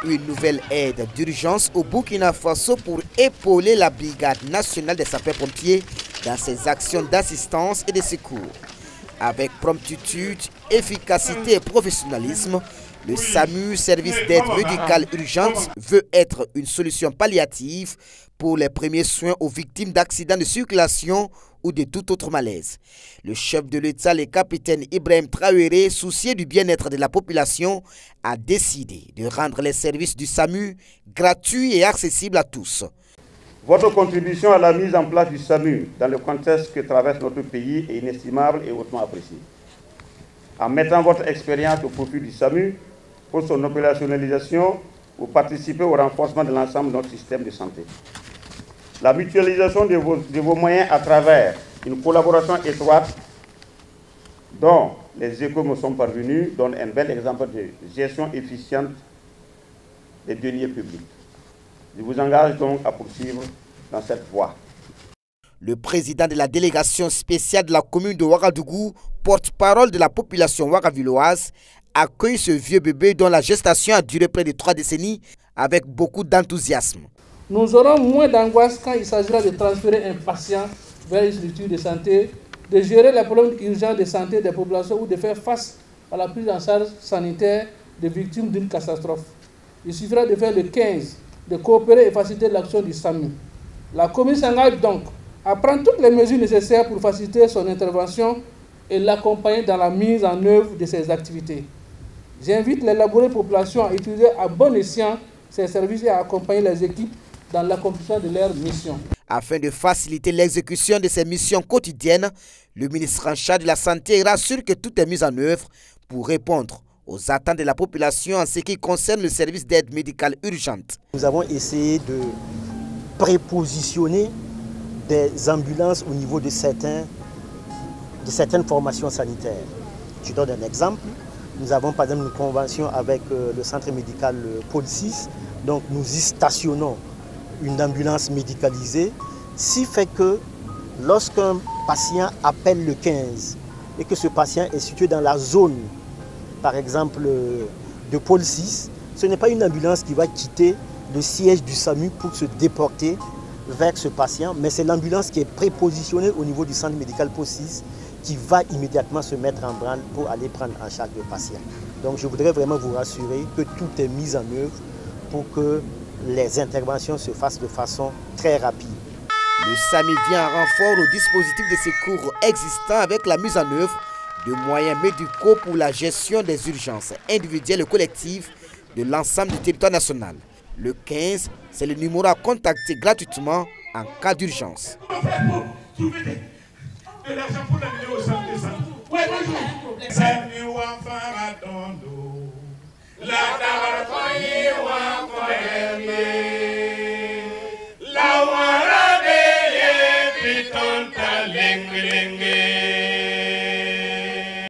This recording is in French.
Une nouvelle aide d'urgence au Burkina Faso pour épauler la Brigade nationale des sapeurs-pompiers dans ses actions d'assistance et de secours. Avec promptitude, efficacité et professionnalisme, le SAMU, service d'aide médicale urgente, veut être une solution palliative pour les premiers soins aux victimes d'accidents de circulation ou de tout autre malaise. Le chef de l'État, le capitaine Ibrahim Traoré, soucieux du bien-être de la population, a décidé de rendre les services du SAMU gratuits et accessibles à tous. Votre contribution à la mise en place du SAMU dans le contexte que traverse notre pays est inestimable et hautement appréciée. En mettant votre expérience au profit du SAMU pour son opérationnalisation, vous participez au renforcement de l'ensemble de notre système de santé. La mutualisation de vos moyens à travers une collaboration étroite dont les échos me sont parvenus donne un bel exemple de gestion efficiente des deniers publics. Je vous engage donc à poursuivre dans cette voie. Le président de la délégation spéciale de la commune de Ouagadougou, porte-parole de la population ouagavilloise, accueille ce vieux bébé dont la gestation a duré près de 3 décennies avec beaucoup d'enthousiasme. Nous aurons moins d'angoisse quand il s'agira de transférer un patient vers une structure de santé, de gérer les problèmes urgents de santé des populations ou de faire face à la prise en charge sanitaire des victimes d'une catastrophe. Il suffira de faire le 15, de coopérer et faciliter l'action du SAMU. La commune s'engage donc à prendre toutes les mesures nécessaires pour faciliter son intervention et l'accompagner dans la mise en œuvre de ses activités. J'invite les laboratoires populations à utiliser à bon escient ces services et à accompagner les équipes dans l'accomplissement de leurs missions. Afin de faciliter l'exécution de ces missions quotidiennes, le ministre en charge de la Santé rassure que tout est mis en œuvre pour répondre aux attentes de la population en ce qui concerne le service d'aide médicale urgente. Nous avons essayé de prépositionner des ambulances au niveau de certaines formations sanitaires. Je donne un exemple. Nous avons par exemple une convention avec le centre médical Pôle 6. Donc nous y stationnons une ambulance médicalisée, ce qui fait que lorsqu'un patient appelle le 15 et que ce patient est situé dans la zone, par exemple, de Pôle 6, ce n'est pas une ambulance qui va quitter le siège du SAMU pour se déporter vers ce patient, mais c'est l'ambulance qui est prépositionnée au niveau du centre médical Pôle 6 qui va immédiatement se mettre en branle pour aller prendre en charge le patient. Donc je voudrais vraiment vous rassurer que tout est mis en œuvre pour que les interventions se fassent de façon très rapide. Le SAMU vient en renfort au dispositif de secours existant avec la mise en œuvre de moyens médicaux pour la gestion des urgences individuelles et collectives de l'ensemble du territoire national. Le 15, c'est le numéro à contacter gratuitement en cas d'urgence. La